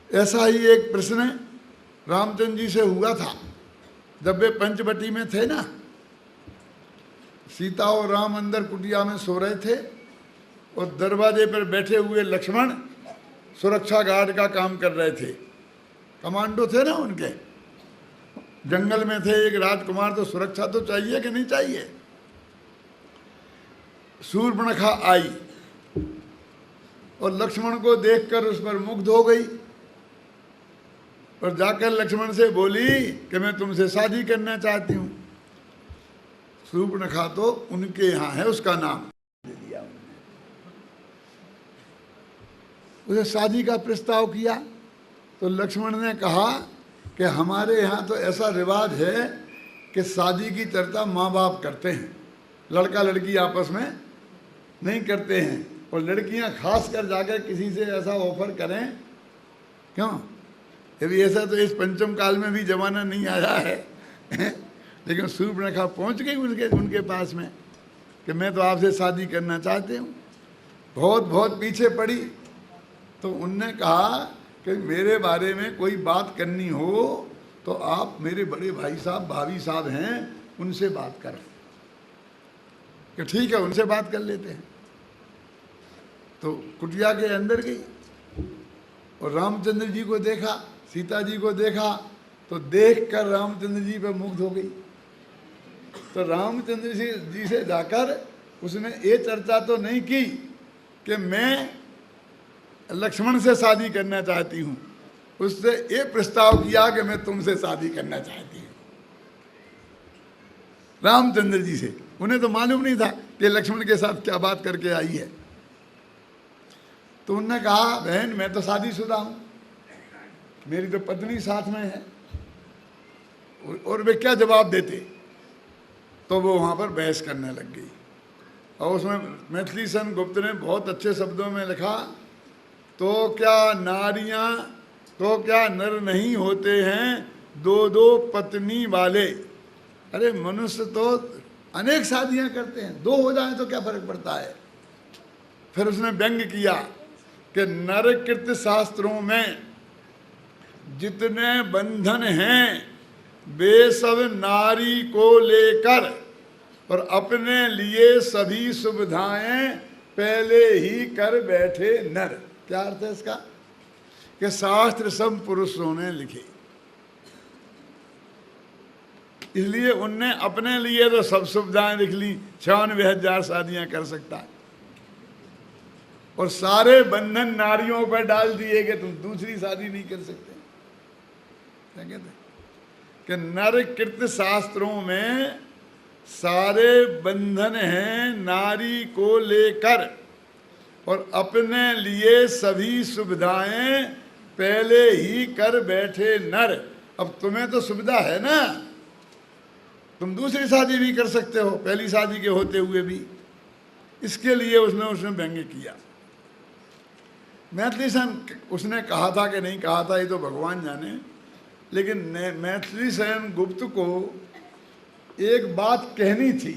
ऐसा ही एक प्रश्न रामचंद्र जी से हुआ था जब वे पंचवटी में थे ना। सीता और राम अंदर कुटिया में सो रहे थे और दरवाजे पर बैठे हुए लक्ष्मण सुरक्षा गार्ड का काम कर रहे थे। कमांडो थे ना उनके, जंगल में थे, एक राजकुमार, तो सुरक्षा तो चाहिए कि नहीं चाहिए। शूर्पणखा आई और लक्ष्मण को देखकर उस पर मुग्ध हो गई और जाकर लक्ष्मण से बोली कि मैं तुमसे शादी करना चाहती हूं। शूर्पणखा तो उनके यहां है, उसका नाम दे दिया उसे। शादी का प्रस्ताव किया तो लक्ष्मण ने कहा कि हमारे यहाँ तो ऐसा रिवाज है कि शादी की चर्चा माँ बाप करते हैं, लड़का लड़की आपस में नहीं करते हैं। और लड़कियां खास कर जाकर किसी से ऐसा ऑफर करें, क्यों? यदि ऐसा तो इस पंचम काल में भी जमाना नहीं आया है। लेकिन शूर्पणखा पहुंच गई उनके पास में कि मैं तो आपसे शादी करना चाहती हूँ। बहुत बहुत पीछे पड़ी तो उनने कहा कि मेरे बारे में कोई बात करनी हो तो आप मेरे बड़े भाई साहब, भाभी साहब हैं, उनसे बात करें। कि ठीक है, उनसे बात कर लेते हैं। तो कुटिया के अंदर गई और रामचंद्र जी को देखा, सीता जी को देखा, तो देखकर रामचंद्र जी पर मुग्ध हो गई। तो रामचंद्र जी से जाकर उसने ये चर्चा तो नहीं की कि मैं लक्ष्मण से शादी करना चाहती हूँ, उससे ये प्रस्ताव किया कि मैं तुमसे शादी करना चाहती हूँ। रामचंद्र जी से। उन्हें तो मालूम नहीं था कि लक्ष्मण के साथ क्या बात करके आई है। तो उन्होंने कहा बहन मैं तो शादीशुदा हूँ, मेरी तो पत्नी साथ में है। और वे क्या जवाब देते? तो वो वहाँ पर बहस करने लग गई। और उसमें मैथिली सन गुप्त ने बहुत अच्छे शब्दों में लिखा, तो क्या नारियां, तो क्या नर नहीं होते हैं दो दो पत्नी वाले। अरे मनुष्य तो अनेक शादियां करते हैं, दो हो जाए तो क्या फर्क पड़ता है। फिर उसने व्यंग किया कि नरकृत शास्त्रों में जितने बंधन हैं वे सब नारी को लेकर और अपने लिए सभी सुविधाएं पहले ही कर बैठे नर। क्या अर्थ है इसका? कि शास्त्र सब पुरुषों ने लिखे, इसलिए उनने अपने लिए तो सब सुविधाएं लिख ली। 96,000 शादियां कर सकता है और सारे बंधन नारियों पर डाल दिए कि तुम दूसरी शादी नहीं कर सकते। क्या कहते हैं कि नरकृत शास्त्रों में सारे बंधन हैं नारी को लेकर और अपने लिए सभी सुविधाएं पहले ही कर बैठे नर। अब तुम्हें तो सुविधा है ना, तुम दूसरी शादी भी कर सकते हो पहली शादी के होते हुए भी। इसके लिए उसने व्यंग्य किया। मैथिली सन उसने कहा था कि नहीं कहा था ये तो भगवान जाने, लेकिन मैथिली सन गुप्त को एक बात कहनी थी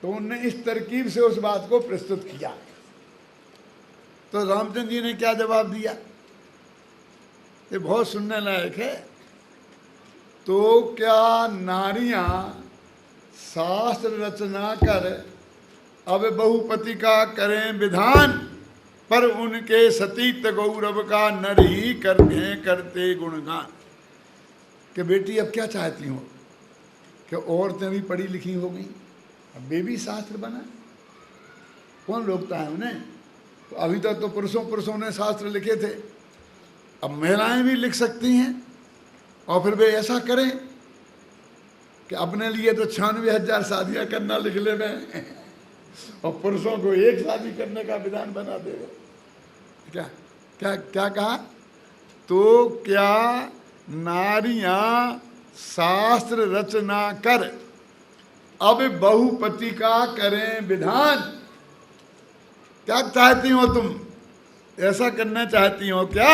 तो उनने इस तरकीब से उस बात को प्रस्तुत किया। तो रामचंद्र जी ने क्या जवाब दिया, ये बहुत सुनने लायक है। तो क्या नारियां शास्त्र रचना कर अब बहुपति का करें विधान, पर उनके सतीत गौरव का नर ही करते गुणगान। कि बेटी अब क्या चाहती हो कि औरतें भी पढ़ी लिखी हो गई, अब वे भी शास्त्र बना। कौन रोकता है उन्हें? तो अभी तक तो पुरुषों ने शास्त्र लिखे थे, अब महिलाएं भी लिख सकती हैं। और फिर वे ऐसा करें कि अपने लिए तो 96,000 शादियां करना लिख ले रहे और पुरुषों को एक शादी करने का विधान बना दे। क्या क्या क्या कहा? तो क्या नारियां शास्त्र रचना कर अब बहुपति का करें विधान। क्या चाहती हो तुम? ऐसा करना चाहती हो क्या?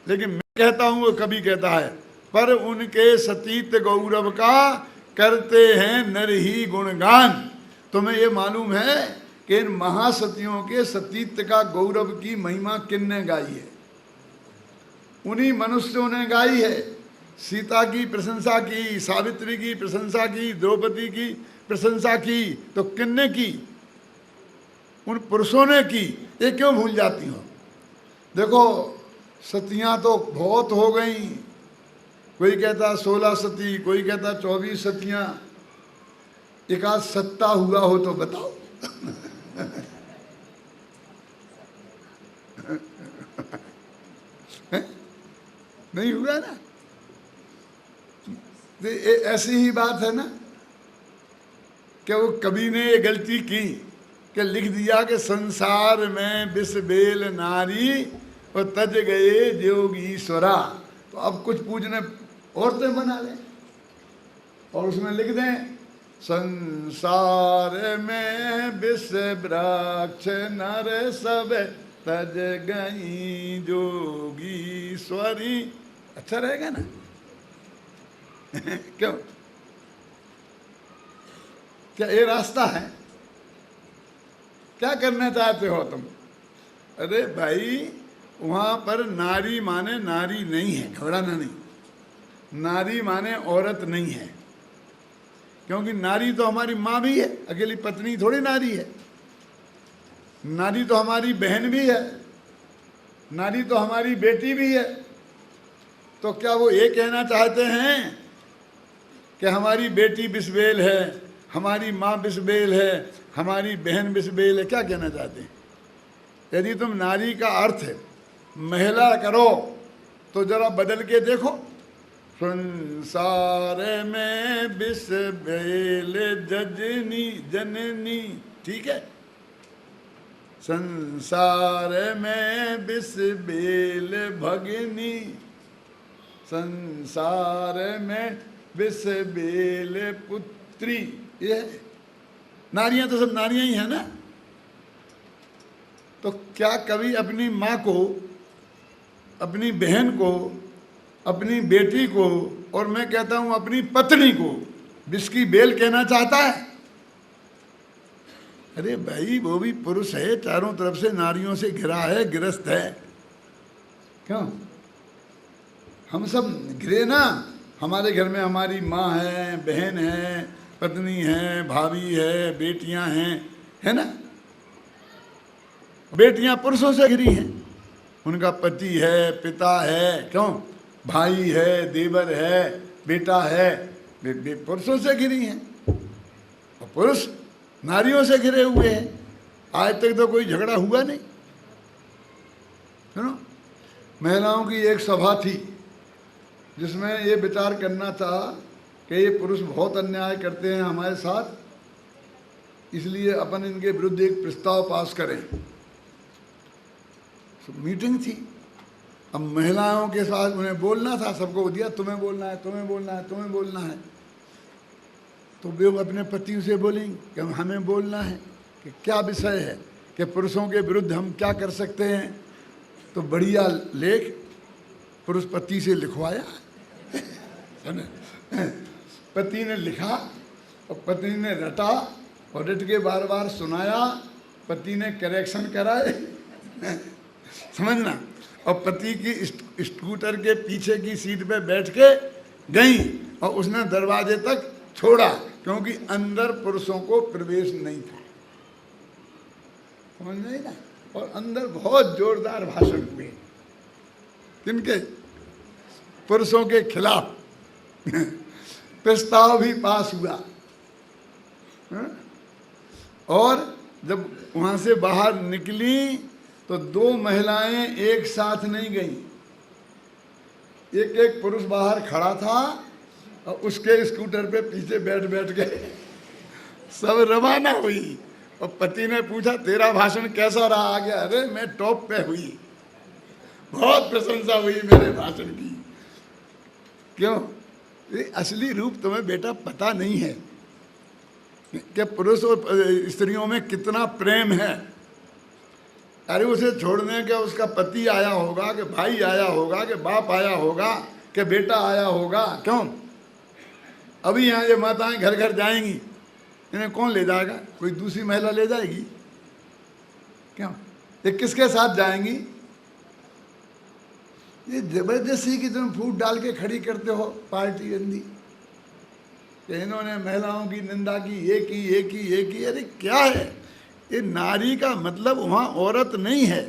लेकिन मैं कहता हूं, वो कभी कहता है, पर उनके सतीत गौरव का करते हैं नर ही गुणगान। तुम्हें ये मालूम है कि इन महासतियों के सतीत्व का गौरव की महिमा किन्ने गाई है? उन्हीं मनुष्यों ने गाई है। सीता की प्रशंसा की, सावित्री की प्रशंसा की, द्रौपदी की प्रशंसा की, तो किन्ने की? उन पुरुषों ने की। ये क्यों भूल जाती हो? देखो सतियां तो बहुत हो गई, कोई कहता 16 सती, कोई कहता 24 सतियां। एक आध सत्ता हुआ हो तो बताओ। नहीं हुआ ना? तो ऐसी ही बात है ना कि वो कवि ने ये गलती की कि लिख दिया कि संसार में विष बेल नारी और तज गए जोगीश्वरा। तो अब कुछ पूजने औरतें बना लें और उसमें लिख दें संसार में विष वृक्ष नर सब तज गई जोगीश्वरी। अच्छा रहेगा ना? क्यों? क्या ये रास्ता है? क्या करना चाहते हो तुम? अरे भाई वहां पर नारी माने नारी नहीं है, घबराना नहीं। नारी माने औरत नहीं है, क्योंकि नारी तो हमारी माँ भी है, अकेली पत्नी थोड़ी नारी है। नारी तो हमारी बहन भी है, नारी तो हमारी बेटी भी है। तो क्या वो ये कहना चाहते हैं कि हमारी बेटी बिस्बेल है, हमारी माँ बिस्बेल है, हमारी बहन बिस्बेल है? क्या कहना चाहते हैं? यदि तुम नारी का अर्थ महिला करो तो जरा बदल के देखो। संसार में बिस्बेल जजनी जननी, ठीक है? संसार में बिस्बेल भगनी, संसार में बिस्बेल पुत्री। ये है। नारियां तो सब नारियां ही है ना? तो क्या कवि अपनी माँ को, अपनी बहन को, अपनी बेटी को और मैं कहता हूं अपनी पत्नी को विष की बेल कहना चाहता है? अरे भाई वो भी पुरुष है, चारों तरफ से नारियों से घिरा है, गिरस्त है। क्यों? हम सब घिरे ना। हमारे घर में हमारी माँ है, बहन है, पत्नी है, भाभी है, बेटियां हैं, है ना? बेटियां पुरुषों से घिरी हैं, उनका पति है, पिता है, क्यों, भाई है, देवर है, बेटा है, पुरुषों से घिरी हैं। और पुरुष नारियों से घिरे हुए हैं। आज तक तो कोई झगड़ा हुआ नहीं। सुनो, महिलाओं की एक सभा थी जिसमें ये विचार करना था कि ये पुरुष बहुत अन्याय करते हैं हमारे साथ, इसलिए अपन इनके विरुद्ध एक प्रस्ताव पास करें। मीटिंग थी। अब महिलाओं के साथ उन्हें बोलना था, सबको दिया तुम्हें बोलना है, तुम्हें बोलना है, तुम्हें बोलना है। तो वे अपने पतियों से बोलेंगे कि हमें बोलना है कि क्या विषय है, कि पुरुषों के विरुद्ध हम क्या कर सकते हैं। तो बढ़िया लेख पुरुष पति से लिखवाया। पति ने लिखा और पत्नी ने रटा और रट के बार बार सुनाया। पति ने करेक्शन कराए, समझना। और पति की स्कूटर के पीछे की सीट पे बैठ के गई और उसने दरवाजे तक छोड़ा, क्योंकि अंदर पुरुषों को प्रवेश नहीं था। समझ नहीं ना? और अंदर बहुत जोरदार भाषण हुए, किनके? पुरुषों के खिलाफ। प्रस्ताव भी पास हुआ। और जब वहां से बाहर निकली तो दो महिलाएं एक साथ नहीं गईं। एक एक पुरुष बाहर खड़ा था और उसके स्कूटर पे पीछे बैठ बैठ के सब रवाना हुई। और पति ने पूछा तेरा भाषण कैसा रहा? आ गया, अरे मैं टॉप पे हुई, बहुत प्रशंसा हुई मेरे भाषण की। क्यों? ये असली रूप तुम्हें बेटा पता नहीं है कि पुरुष और स्त्रियों में कितना प्रेम है। अरे उसे छोड़ने के उसका पति आया होगा, कि भाई आया होगा, कि बाप आया होगा, कि बेटा आया होगा। क्यों? अभी यहाँ ये माताएं घर घर जाएंगी, इन्हें कौन ले जाएगा? कोई दूसरी महिला ले जाएगी? क्यों? ये किसके साथ जाएंगी? ये जबरदस्ती की तुम फूट डाल के खड़ी करते हो पार्टी गंदी कि इन्होंने महिलाओं की निंदा की, ये की, ये की, ये की। अरे क्या है ये? नारी का मतलब वहाँ औरत नहीं है।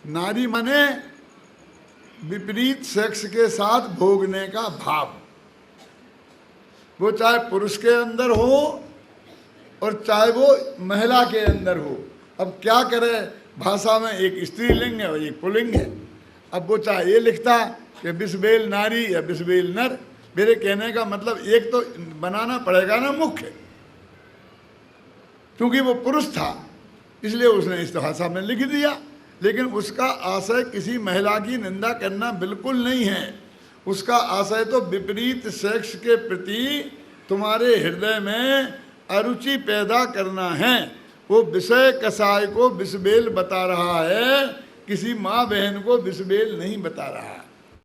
नारी माने विपरीत सेक्स के साथ भोगने का भाव, वो चाहे पुरुष के अंदर हो और चाहे वो महिला के अंदर हो। अब क्या करे, भाषा में एक स्त्रीलिंग है और एक पुल्लिंग है। अब वो चाहे ये लिखता कि बिस्बेल नारी या बिस्बेल नर, मेरे कहने का मतलब एक तो बनाना पड़ेगा ना मुख्य, क्योंकि वो पुरुष था इसलिए उसने इस भाषा में लिख दिया। लेकिन उसका आशय किसी महिला की निंदा करना बिल्कुल नहीं है। उसका आशय तो विपरीत सेक्स के प्रति तुम्हारे हृदय में अरुचि पैदा करना है। वो विषय कसाय को बिस्बेल बता रहा है, किसी माँ बहन को बिस्बेल नहीं बता रहा।